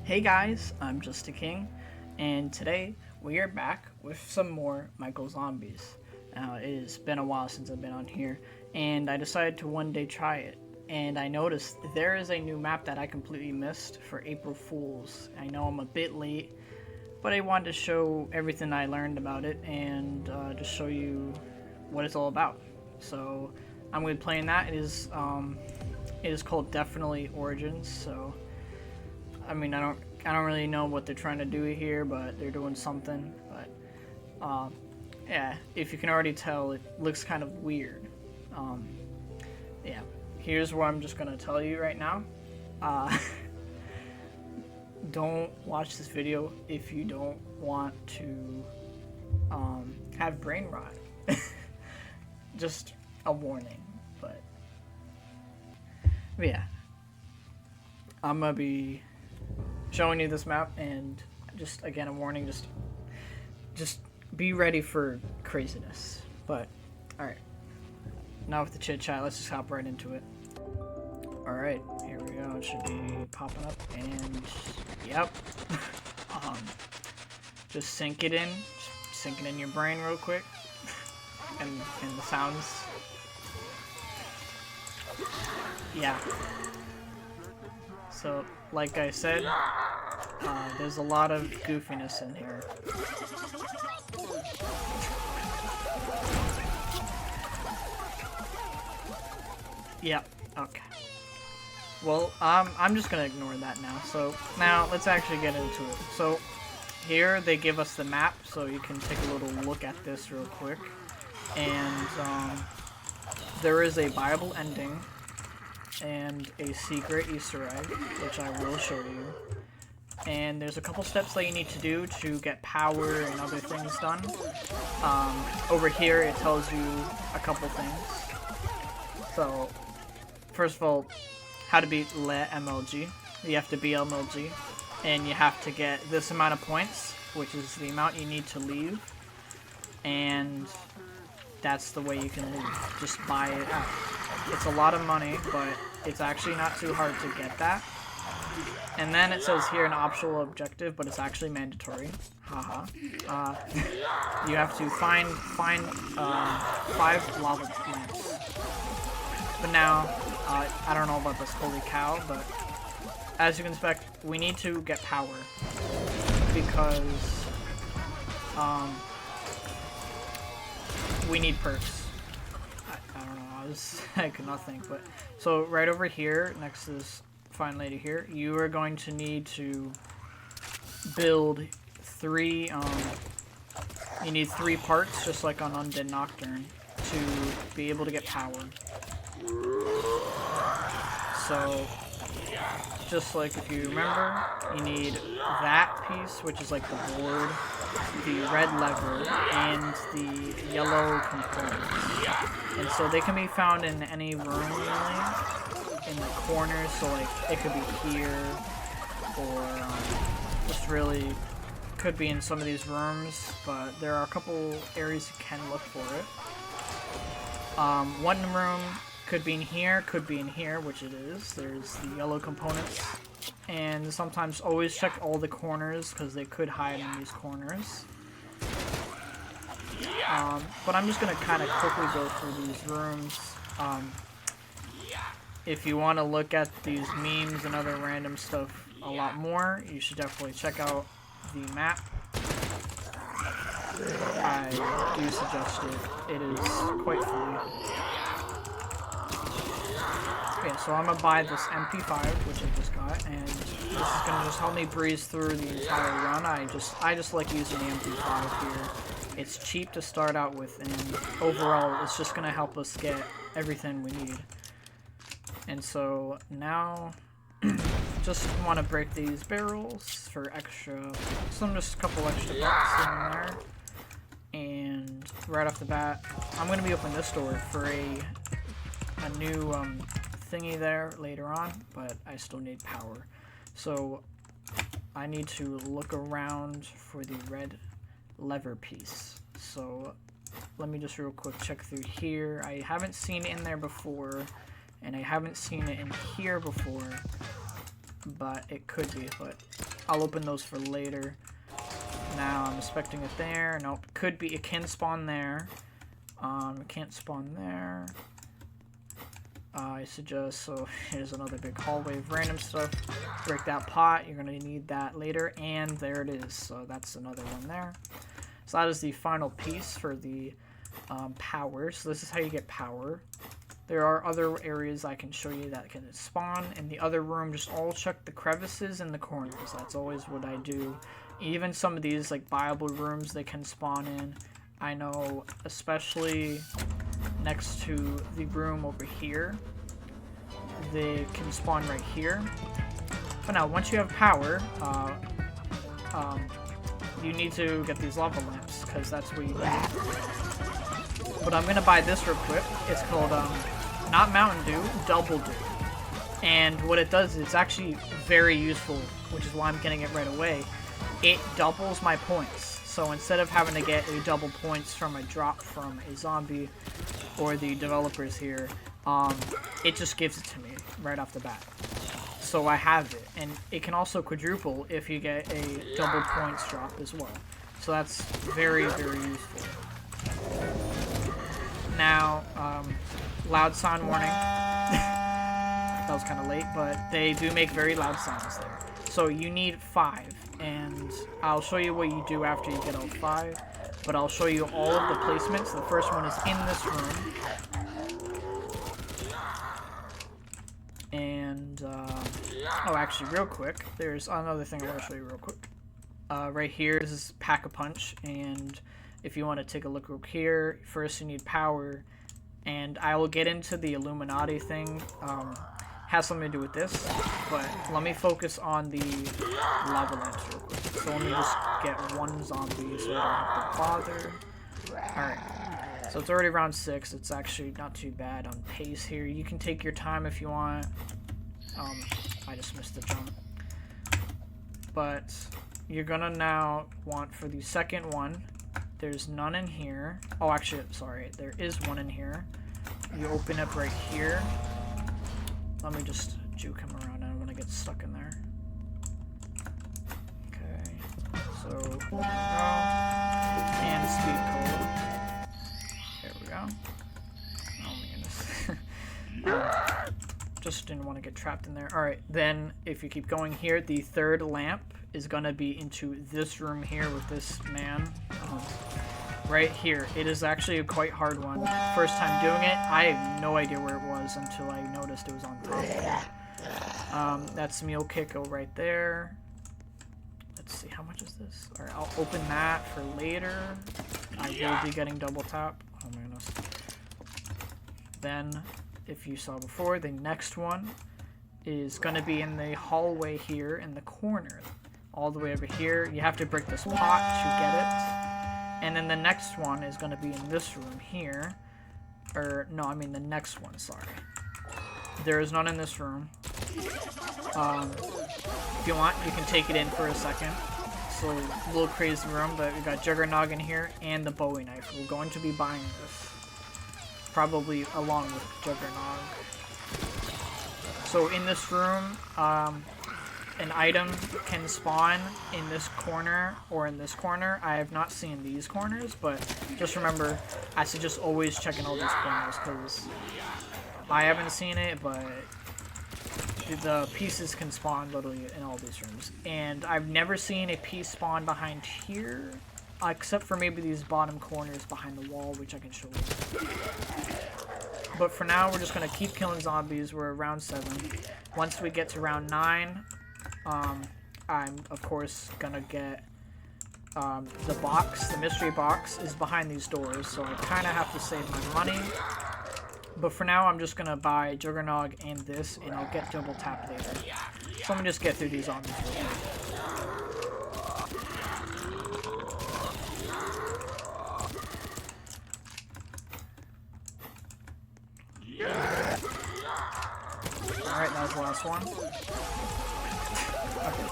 Hey guys, I'm ImJustAKing, and today we are back with some more Michael Zombies. Now, it has been a while since I've been on here, and I decided to one day try it. And I noticed there is a new map that I completely missed for April Fools. I know I'm a bit late, but I wanted to show everything I learned about it and just show you what it's all about. So I'm going to be playing that. It is called Definitely Origins. So I mean, I don't really know what they're trying to do here, but they're doing something. But yeah, if you can already tell, it looks kind of weird. Yeah, here's what I'm just gonna tell you right now. Don't watch this video if you don't want to have brain rot. Just a warning. But yeah, I'm gonna be showing you this map, and just again a warning, just be ready for craziness. But alright, now with the chit chat, let's just hop right into it. Alright, here we go. It should be popping up, and yep. Just sink it in, just sink it in your brain real quick. and the sounds, yeah. So, like I said, there's a lot of goofiness in here. Yep, okay. Well, I'm just gonna ignore that now. So, now, let's actually get into it. So, here they give us the map, so you can take a little look at this real quick. And, there is a Bible ending and a secret Easter egg, which I will show you. And there's a couple steps that you need to do to get power and other things done. Over here it tells you a couple things. So, first of all, how to beat Le MLG. You have to be MLG, and you have to get this amount of points, which is the amount you need to leave. And that's the way you can leave. Just buy it out. It's a lot of money, but it's actually not too hard to get that. And then it says here an optional objective, but it's actually mandatory. Haha. You have to find 5 lava lamps. But now, I don't know about this holy cow, but as you can expect, we need to get power because we need perks. I don't know, I was I could not think, but so right over here next to this fine lady here, you are going to need to build 3 you need 3 parts, just like on Undead Nocturne, to be able to get power. So just like if you remember, you need that piece, which is like the board, the red lever, and the yellow components. And so they can be found in any room, really, in the corners. So like it could be here, or just really could be in some of these rooms. But there are a couple areas you can look for it. One room could be in here, which it is. There's the yellow components. And sometimes always check all the corners, because they could hide in these corners. But I'm just going to kind of quickly go through these rooms. If you want to look at these memes and other random stuff a lot more, you should definitely check out the map. I do suggest it. It is quite funny. Okay, so I'm gonna buy this MP5, which I just got, and this is gonna just help me breeze through the entire run. I just like using the MP5 here. It's cheap to start out with, and overall, it's just gonna help us get everything we need. And so now, just want to break these barrels for extra, just a couple extra bucks in there. And right off the bat, I'm gonna be opening this door for a new thingy there later on, but I still need power. So I need to look around for the red lever piece. So let me just real quick check through here. I haven't seen it in there before, and I haven't seen it in here before, but it could be. But I'll open those for later. Now I'm expecting it there. Nope, could be, it can spawn there. It can't spawn there. I suggest, so here's another big hallway of random stuff. Break that pot, you're gonna need that later, and there it is. So that's another one there. So that is the final piece for the power. So this is how you get power. There are other areas I can show you that can spawn. In the other room, just all check the crevices in the corners. That's always what I do. Even some of these like viable rooms they can spawn in. I know especially next to the room over here, they can spawn right here. But now once you have power, you need to get these lava lamps because that's what you need. But I'm gonna buy this real quick. It's called not Mountain Dew, Double Dew. And what it does is it's actually very useful, which is why I'm getting it right away. It doubles my points. So instead of having to get a double points from a drop from a zombie or the developers here, it just gives it to me right off the bat. So I have it. And it can also quadruple if you get a double points drop as well. So that's very, very useful. Now, loud sound warning. That was kind of late, but they do make very loud sounds there. So you need 5, and I'll show you what you do after you get all 5, but I'll show you all of the placements. The first one is in this room. And, oh, actually, real quick, there's another thing I want to show you real quick. Right here is this Pack-a-Punch, and if you want to take a look real here, first you need power, and I will get into the Illuminati thing. Has something to do with this, but let me focus on the lava lamps real quick. So let me just get one zombie so I don't have to bother. Alright, so it's already round 6. It's actually not too bad on pace here. You can take your time if you want. I just missed the jump. But you're gonna now want for the second one, there's none in here. Oh, actually, sorry, there is one in here. You open up right here. Let me just juke him around. I don't want to get stuck in there. Okay, so there we go. And speed code. There we go. Oh my goodness. Just didn't want to get trapped in there. Alright, then if you keep going here, the third lamp is going to be into this room here with this man. Right here. It is actually a quite hard one. First time doing it, I have no idea where it was until I noticed it was on top. That's Mule Kicko right there. Let's see, how much is this? Alright, I'll open that for later. I will be getting double tap. Oh my goodness. Then, if you saw before, the next one is going to be in the hallway here in the corner. All the way over here. You have to break this pot to get it. And then the next one is going to be in this room here. Or, no, I mean the next one, sorry. There is none in this room. If you want, you can take it in for a second. So, a little crazy room, but we got Juggernog in here and the Bowie knife. We're going to be buying this. Probably along with Juggernog. So, in this room, an item can spawn in this corner or in this corner. I have not seen these corners, but just remember, I suggest always checking all these corners because I haven't seen it, but the pieces can spawn literally in all these rooms. And I've never seen a piece spawn behind here, except for maybe these bottom corners behind the wall, which I can show you. But for now, we're just going to keep killing zombies. We're at round 7. Once we get to round 9, I'm, of course, gonna get, the box. The mystery box is behind these doors, so I kind of have to save my money. But for now, I'm just gonna buy Juggernog and this, and I'll get double tap later. So let me just get through these zombies real quick. Alright, that was the last one. Okay.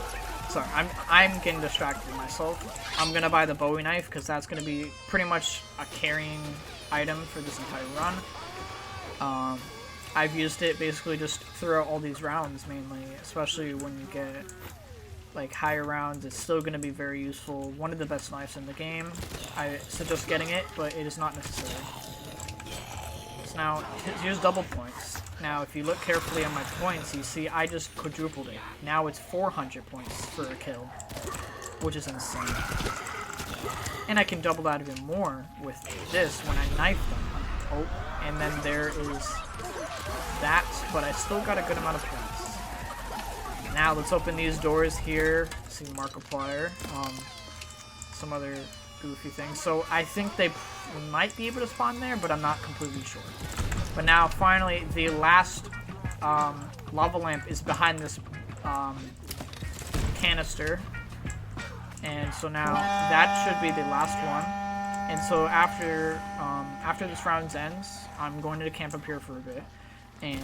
Sorry, I'm getting distracted myself. I'm gonna buy the Bowie knife because that's gonna be pretty much a carrying item for this entire run. I've used it basically just throughout all these rounds mainly, especially when you get like higher rounds, it's still going to be very useful. One of the best knives in the game. I suggest getting it, but it is not necessary. So now, here's double points. Now, if you look carefully at my points, you see I just quadrupled it. Now it's 400 points for a kill, which is insane. And I can double that even more with this when I knife them. Oh, and then there is that, but I still got a good amount of points. Now let's open these doors here. See Markiplier, some other goofy things. So I think they might be able to spawn there, but I'm not completely sure. But now finally the last lava lamp is behind this canister. And so now that should be the last one. And so after this round ends, I'm going to camp up here for a bit. And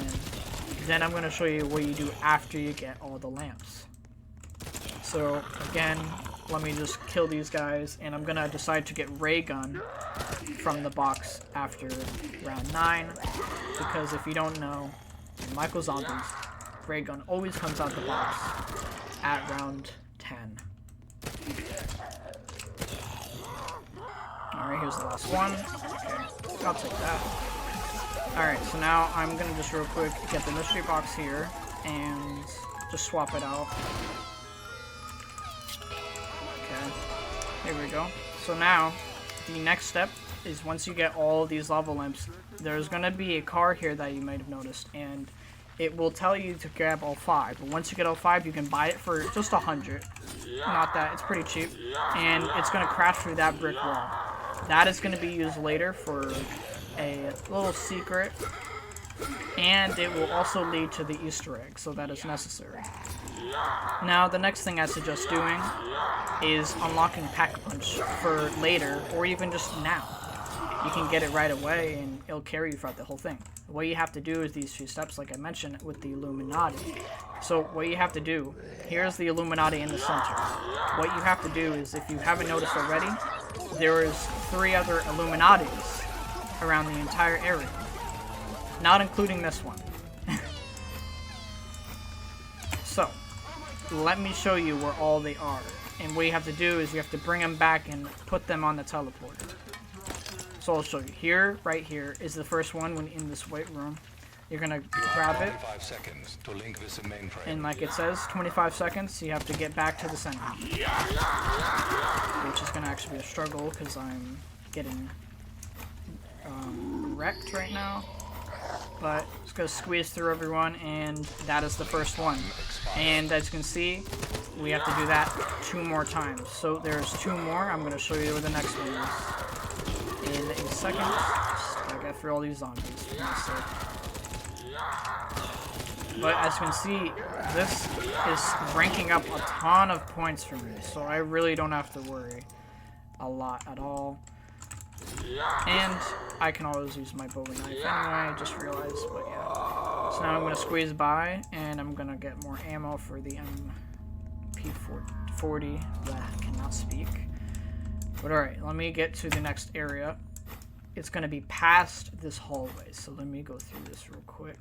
then I'm going to show you what you do after you get all the lamps. So again, let me just kill these guys, and I'm going to decide to get ray gun from the box after round 9, because if you don't know, in Michael Zombies, ray gun always comes out the box at round 10. Alright, here's the last one. Okay, I'll take that. Alright, so now I'm gonna just real quick get the mystery box here and just swap it out. Okay, here we go. So now, the next step is once you get all these lava lamps, there's gonna be a car here that you might have noticed, and it will tell you to grab all 5. But once you get all 5, you can buy it for just 100. Not that, it's pretty cheap. And it's gonna crash through that brick wall. That is gonna be used later for a little secret, and it will also lead to the Easter egg, so that is necessary. Now, the next thing I suggest doing is unlocking Pack-a-Punch for later, or even just now. You can get it right away, and it'll carry you throughout the whole thing. What you have to do is these 2 steps, like I mentioned, with the Illuminati. So, what you have to do, here's the Illuminati in the center. What you have to do is, if you haven't noticed already, there is 3 other Illuminatis around the entire area, not including this one. So, let me show you where all they are. And what you have to do is you have to bring them back and put them on the teleporter. So I'll show you. Here, right here, is the first one when in this white room. You're gonna grab it, 25 seconds to link this mainframe. and like it says, 25 seconds, you have to get back to the center. Which is gonna actually be a struggle, because I'm getting wrecked right now. But just gonna squeeze through everyone, and that is the first one. And as you can see, we have to do that 2 more times. So there's 2 more. I'm gonna show you where the next one is in a second. I got through all these zombies. But as you can see, this is ranking up a ton of points for me, so I really don't have to worry a lot at all. And I can always use my bowie knife anyway, I just realized, but yeah. So now I'm going to squeeze by, and I'm going to get more ammo for the MP40. I cannot speak. But alright, let me get to the next area. It's going to be past this hallway, so let me go through this real quick.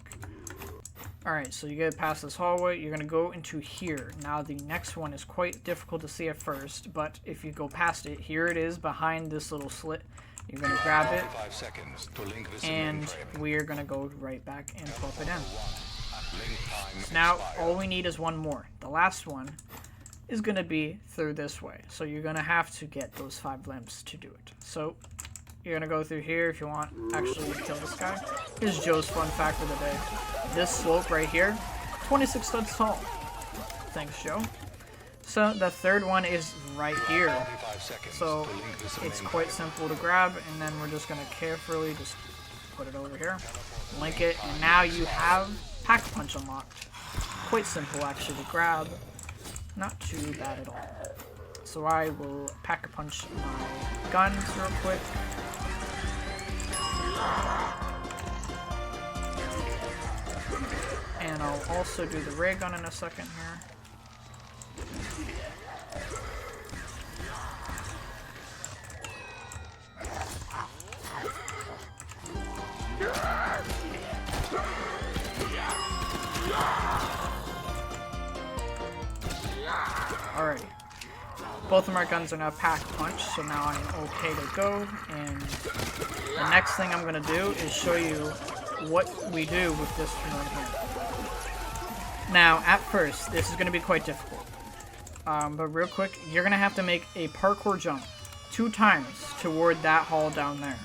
Alright, so you get past this hallway, you're going to go into here. Now the next one is quite difficult to see at first, but if you go past it, here it is behind this little slit. You're going to grab it, and we are going to go right back and plop it in. Now, all we need is one more. The last one is going to be through this way, so you're going to have to get those 5 lamps to do it. So, you're going to go through here if you want actually to kill this guy. Here's Joe's fun fact of the day. This slope right here, 26 studs tall. Thanks, Joe. So the third one is right here. So it's quite simple to grab, and then we're just going to carefully just put it over here, link it, and now you have Pack-a-Punch unlocked. Quite simple actually to grab, not too bad at all. So I will Pack-a-Punch my guns real quick. And I'll also do the ray gun in a second here. Alrighty. Both of my guns are now pack punch, so now I'm okay to go. And the next thing I'm gonna do is show you what we do with this run here. Now, at first, this is gonna be quite difficult. But real quick, you're gonna have to make a parkour jump 2 times toward that hall down there.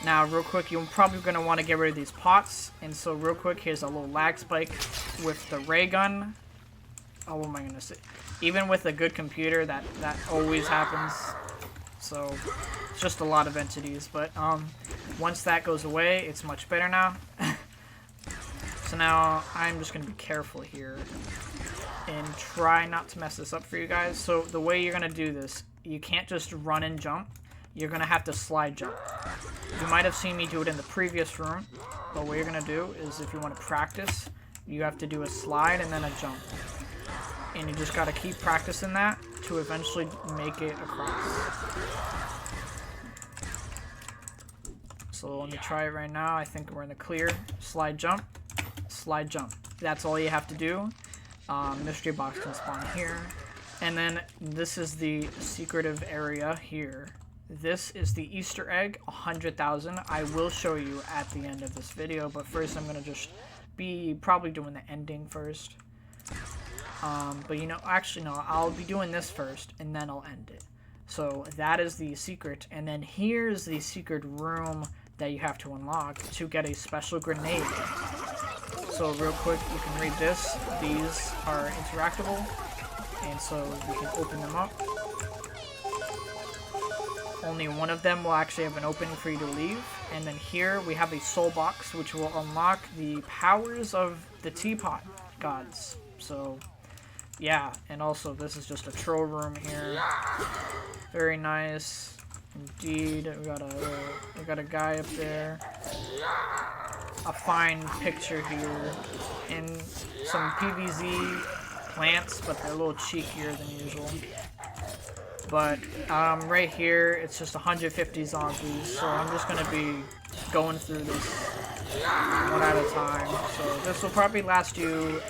Now, real quick, you're probably going to want to get rid of these pots. And so, real quick, here's a little lag spike with the ray gun. Oh, what am I going to say? Even with a good computer, that always happens. So, it's just a lot of entities. But, once that goes away, it's much better now. So now, I'm just going to be careful here. And try not to mess this up for you guys. So, the way you're going to do this, you can't just run and jump. You're going to have to slide jump. You might have seen me do it in the previous room, but what you're going to do is if you want to practice, you have to do a slide and then a jump. And you just got to keep practicing that to eventually make it across. So let me try it right now. I think we're in the clear. Slide jump. Slide jump. That's all you have to do. Mystery box can spawn here. And then this is the secretive area here. This is the Easter egg, 100,000. I will show you at the end of this video, but first I'm going to just be probably doing the ending first. But you know, actually no, I'll be doing this first and then I'll end it. So that is the secret, and then here's the secret room that you have to unlock to get a special grenade. So real quick, you can read this. These are interactable, and so you can open them up. Only one of them will actually have an opening for you to leave. And then here we have a soul box, which will unlock the powers of the teapot gods. So, yeah. And also, this is just a troll room here. Very nice, indeed. We got a guy up there. A fine picture here, and some PVZ plants, but they're a little cheekier than usual. But right here, it's just 150 zombies, so I'm just going to be going through this one at a time. So this will probably last you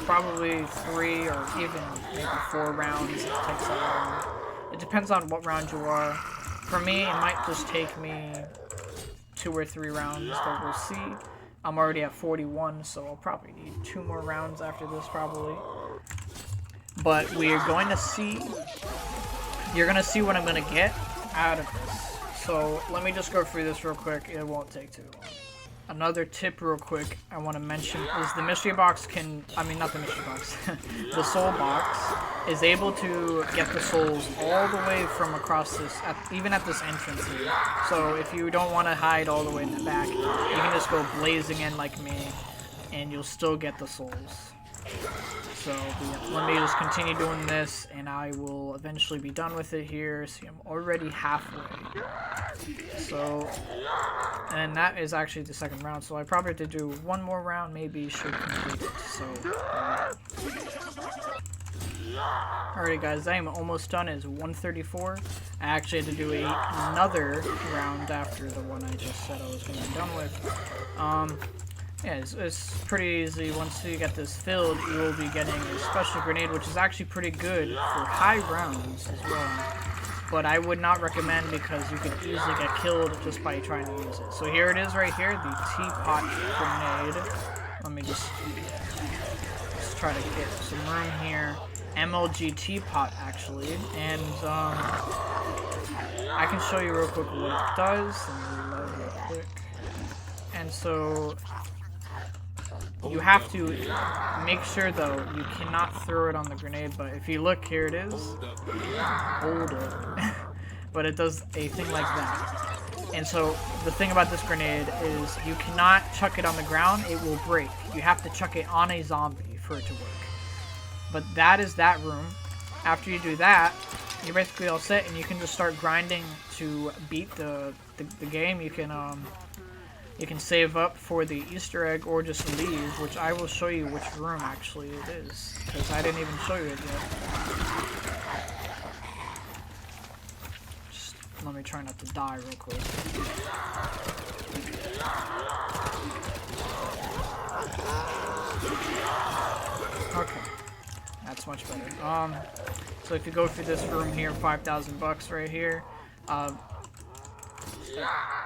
probably 3 or even maybe 4 rounds. It takes that long. It depends on what round you are. For me, it might just take me 2 or 3 rounds, but we'll see. I'm already at 41, so I'll probably need 2 more rounds after this probably. But we're going to see, you're going to see what I'm going to get out of this. So let me just go through this real quick. It won't take too long. Another tip real quick I want to mention is the mystery box can, I mean not the mystery box, the soul box is able to get the souls all the way from across this, even at this entrance here. So if you don't want to hide all the way in the back, you can just go blazing in like me and you'll still get the souls. So yeah, let me just continue doing this and I will eventually be done with it here. See, I'm already halfway. So, and that is actually the second round, so I probably have to do 1 more round, maybe should complete it. So, alright guys, I am almost done. It's 1:34. I actually had to do another round after the one I just said I was going to be done with. Yeah, it's pretty easy. Once you get this filled, you will be getting a special grenade, which is actually pretty good for high rounds as well. But I would not recommend because you could easily get killed just by trying to use it. So here it is right here, the teapot grenade. Let me just try to get some room here. MLG teapot actually, and I can show you real quick what it does. Let me load real quick. And so you have to make sure though you cannot throw it on the grenade, but if you look, here it is. Hold it. But it does a thing like that. And so the thing about this grenade is you cannot chuck it on the ground, it will break. You have to chuck it on a zombie for it to work. But that is that room. After you do that, you're basically all set and you can just start grinding to beat the game. You can save up for the Easter egg or just leave, which I will show you which room actually it is, because I didn't even show you it yet. Just let me try not to die real quick. Okay. That's much better. So if you go through this room here, 5,000 bucks right here.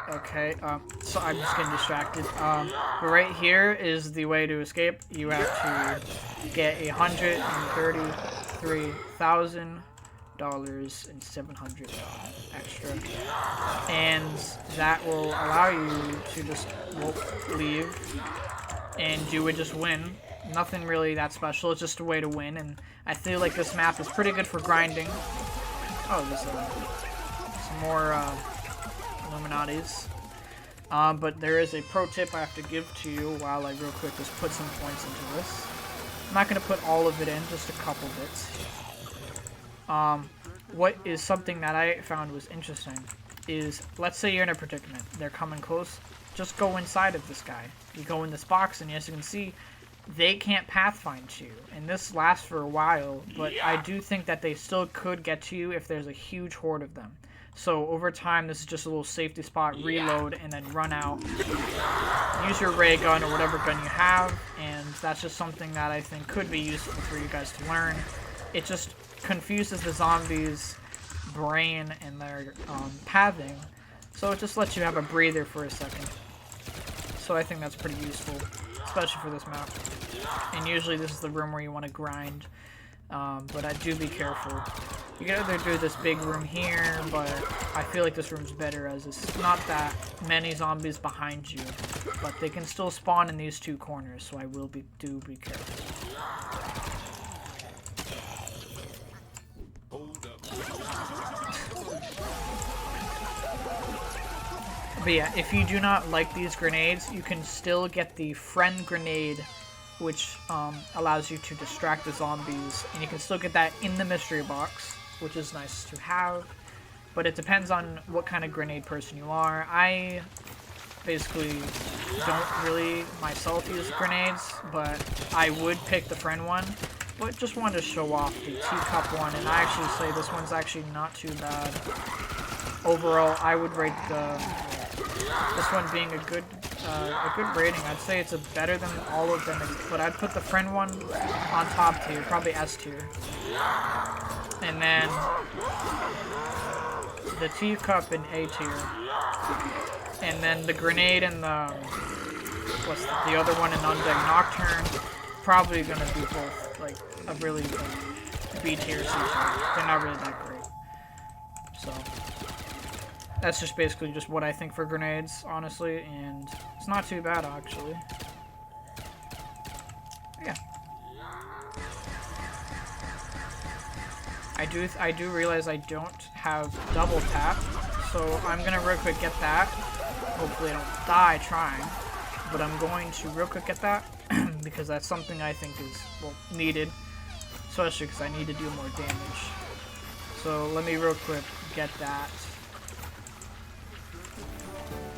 Okay, so I'm just getting distracted. But right here is the way to escape. You have to get $133,000 and 700 extra, and that will allow you to just leave, and you would just win. Nothing really that special. It's just a way to win, and I feel like this map is pretty good for grinding. Oh, there's some more Illuminatis. But there is a pro tip I have to give to you while I real quick just put some points into this. I'm not going to put all of it in, just a couple bits. What is something that I found was interesting is, let's say you're in a predicament. They're coming close. Just go inside of this guy. You go in this box, and as you can see, they can't pathfind you. And this lasts for a while, but I do think that they still could get to you if there's a huge horde of them. So over time, this is just a little safety spot, reload, and then run out. Use your ray gun or whatever gun you have, and that's just something that I think could be useful for you guys to learn. It just confuses the zombies' brain and their pathing, so it just lets you have a breather for a second. So I think that's pretty useful, especially for this map. And usually this is the room where you want to grind, but I do be careful. You can either do this big room here, but I feel like this room's better as it's not that many zombies behind you, but they can still spawn in these two corners, so I will be careful. But yeah, if you do not like these grenades, you can still get the friend grenade, which allows you to distract the zombies, and you can still get that in the mystery box, which is nice to have, but it depends on what kind of grenade person you are. I basically don't really myself use grenades, but I would pick the friend one, but just wanted to show off the teacup one, and I actually say this one's actually not too bad. Overall, I would rate this one being a good rating. I'd say it's better than all of them, but I'd put the friend one on top tier, probably S tier. And then the teacup in A tier. And then the grenade and the the other one in Undead Nocturne, probably gonna be both like a really B tier, C tier. They're not really that great. So that's just basically just what I think for grenades, honestly, and it's not too bad actually. Yeah. I do realize I don't have double tap, so I'm gonna real quick get that. Hopefully I don't die trying, but I'm going to real quick get that because that's something I think is, well, needed, especially because I need to do more damage. So let me real quick get that.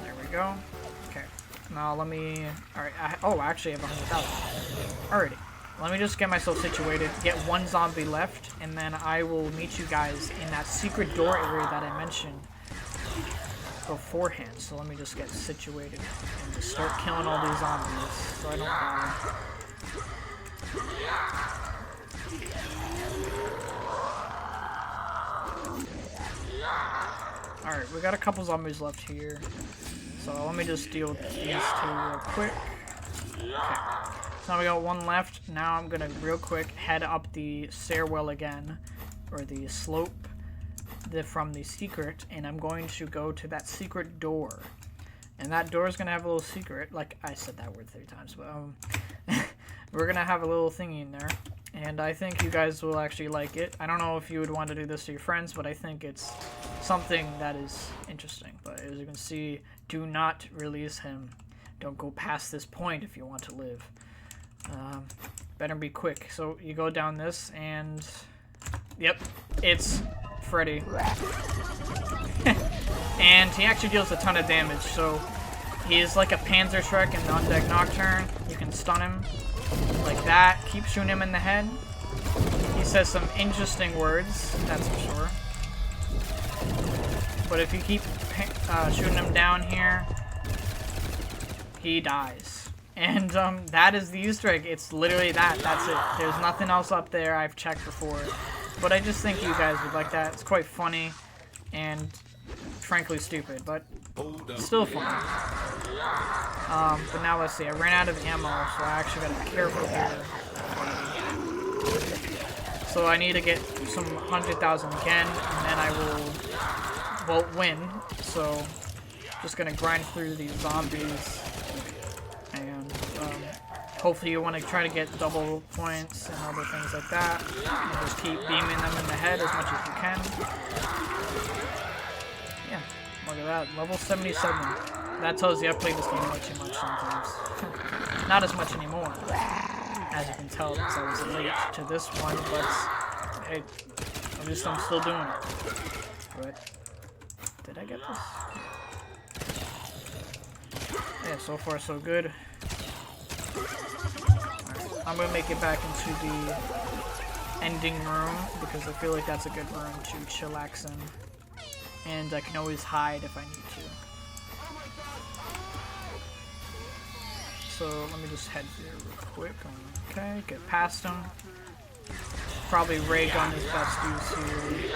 There we go. Okay. Now let me. Alright. Oh, I actually have 100,000. Alrighty. Let me just get myself situated, get one zombie left, and then I will meet you guys in that secret door area that I mentioned beforehand. So let me just get situated and just start killing all these zombies so I don't die. Alright, we got a couple zombies left here. So let me just deal with these two real quick. Okay. So now we got one left. Now I'm gonna real quick head up the stairwell again, or the slope from the secret, and I'm going to go to that secret door. And that door is gonna have a little secret. Like I said that word 3 times, but we're gonna have a little thingy in there, and I think you guys will actually like it. I don't know if you would want to do this to your friends, but I think it's something that is interesting. But as you can see, do not release him. Don't go past this point if you want to live. Better be quick. So you go down this, and yep, it's Freddy. And he actually deals a ton of damage, so he's like a Panzerschreck in the Undead Nocturne. You can stun him like that. Keep shooting him in the head. He says some interesting words, that's for sure. But if you keep shooting him down here, he dies. And that is the Easter egg. It's literally that. That's it. There's nothing else up there. I've checked before. But I just think you guys would like that. It's quite funny and frankly stupid, but still funny. But now let's see. I ran out of ammo, so I actually gotta be careful here. So I need to get some 100,000 again, and then I will, well, win. So just gonna grind through these zombies, and hopefully you want to try to get double points and other things like that. And just keep beaming them in the head as much as you can. Yeah, look at that, level 77. That tells you I played this game way too much sometimes. Not as much anymore, as you can tell, because I was late to this one, but hey, at least I'm still doing it. But, did I get this? Yeah, so far so good. Alright, I'm gonna make it back into the ending room, because I feel like that's a good room to chillax in. And I can always hide if I need to. So let me just head here real quick. Okay, get past him. Probably ray gun is best use here.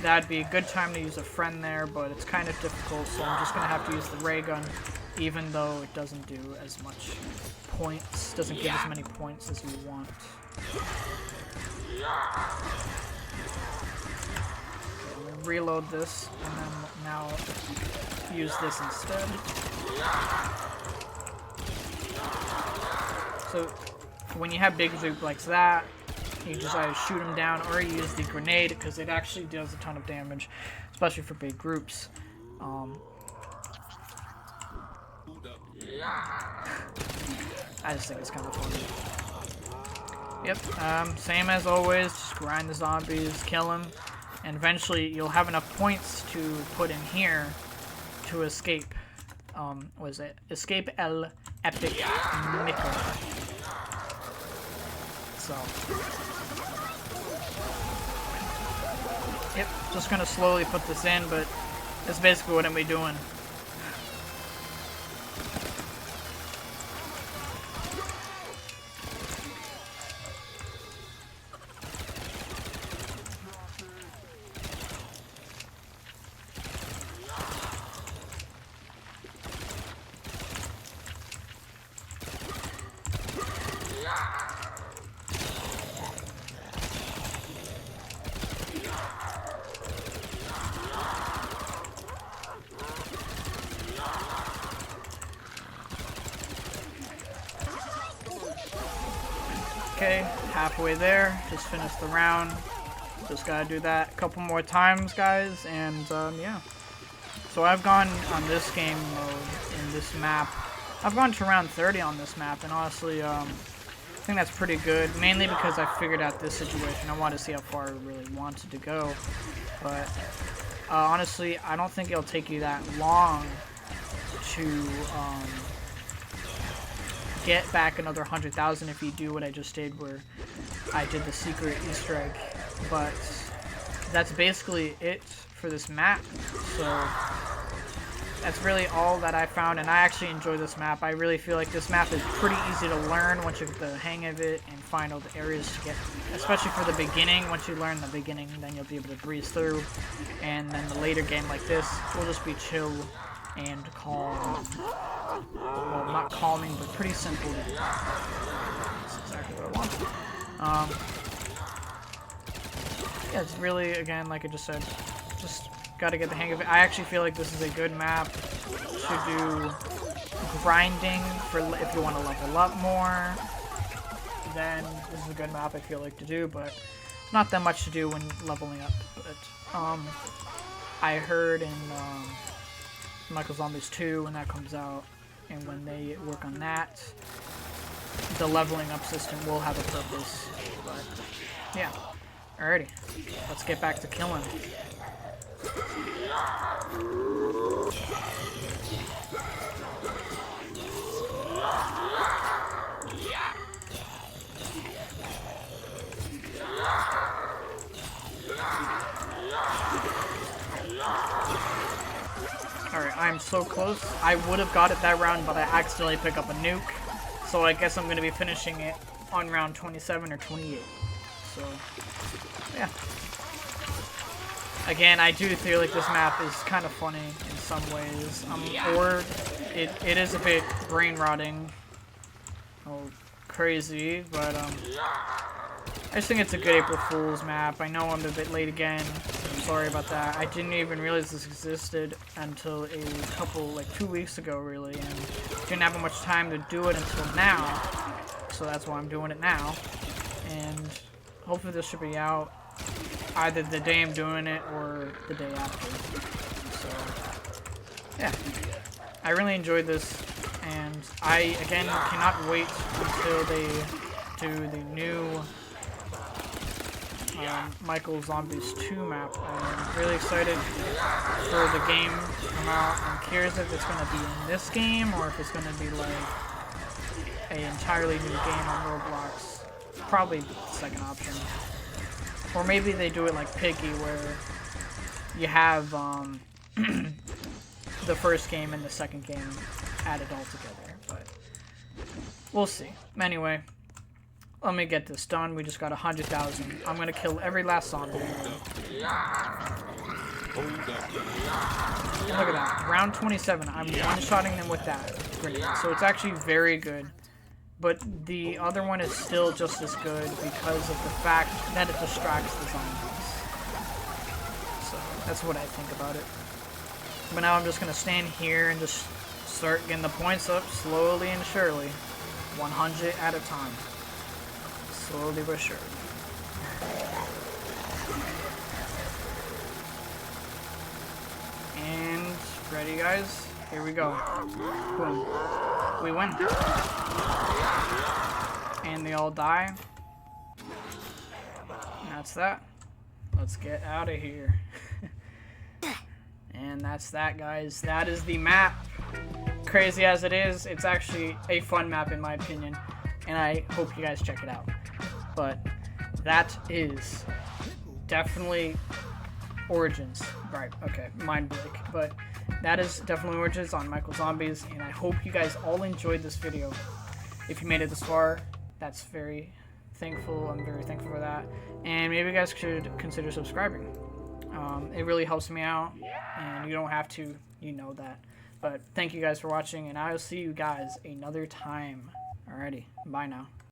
That'd be a good time to use a friend there, but it's kind of difficult, so I'm just gonna have to use the ray gun, even though it doesn't do as much points, doesn't give as many points as you want. Reload this, and then now use this instead. So when you have big zoop like that, you just either shoot them down or you use the grenade, because it actually does a ton of damage, especially for big groups. I just think it's kind of funny. Yep, same as always, just grind the zombies, kill them. And eventually you'll have enough points to put in here to escape. What is it? Escape El Epic Nickel. So. Yep, just gonna slowly put this in, but that's basically what I'm gonna be doing. Okay, halfway there, just finished the round. Just gotta do that a couple more times, guys, and yeah. So I've gone on this game mode in this map. I've gone to round 30 on this map, and honestly, I think that's pretty good, mainly because I figured out this situation. I wanted to see how far I really wanted to go, but honestly, I don't think it'll take you that long to get back another 100,000 if you do what I just did, where I did the secret Easter egg. But that's basically it for this map. So that's really all that I found, and I actually enjoy this map. I really feel like this map is pretty easy to learn once you get the hang of it and find all the areas to get, especially for the beginning. Once you learn the beginning, then you'll be able to breeze through, and then the later game like this will just be chill and calm. Well, not calming, but pretty simple. That's exactly what I want. Yeah, it's really, again, like I just said, just gotta get the hang of it. I actually feel like this is a good map to do grinding for if you want to level up more. Then this is a good map I feel like to do, but not that much to do when leveling up. But I heard in Michael Zombies 2 when that comes out, and when they work on that, the leveling up system will have a purpose. But yeah, alrighty, let's get back to killing. so close. I would have got it that round, but I accidentally picked up a nuke. So I guess I'm going to be finishing it on round 27 or 28. So, yeah. Again, I do feel like this map is kind of funny in some ways. Or it is a bit brain-rotting. Oh, crazy, but I just think it's a good April Fool's map. I know I'm a bit late again. I'm sorry about that. I didn't even realize this existed until a couple, like 2 weeks ago, really, and didn't have much time to do it until now. So that's why I'm doing it now. And hopefully this should be out either the day I'm doing it or the day after. So, yeah. I really enjoyed this, and I, again, cannot wait until they do the new Michael Zombies 2 map. I'm really excited for the game to come out. I'm curious if it's going to be in this game or if it's going to be like an entirely new game on Roblox. Probably the second option. Or maybe they do it like Piggy, where you have the first game and the second game added all together. But we'll see. Anyway, let me get this done. We just got 100,000. I'm gonna kill every last zombie. And look at that. Round 27. I'm one-shotting them with that grenade. So it's actually very good. But the other one is still just as good because of the fact that it distracts the zombies. So that's what I think about it. But now I'm just going to stand here and just start getting the points up slowly and surely. 100 at a time. Slowly but surely. And ready, guys? Here we go. Boom. We win. And they all die. And that's that. Let's get out of here. And that's that, guys. That is the map. Crazy as it is, it's actually a fun map in my opinion. And I hope you guys check it out. But that is definitely Origins. Right, okay, mind break. But that is definitely Origins on Michael Zombies, and I hope you guys all enjoyed this video. If you made it this far, that's very thankful. I'm very thankful for that. And maybe you guys should consider subscribing. It really helps me out, and you don't have to, you know that. But thank you guys for watching, and I'll see you guys another time. Alrighty, bye now.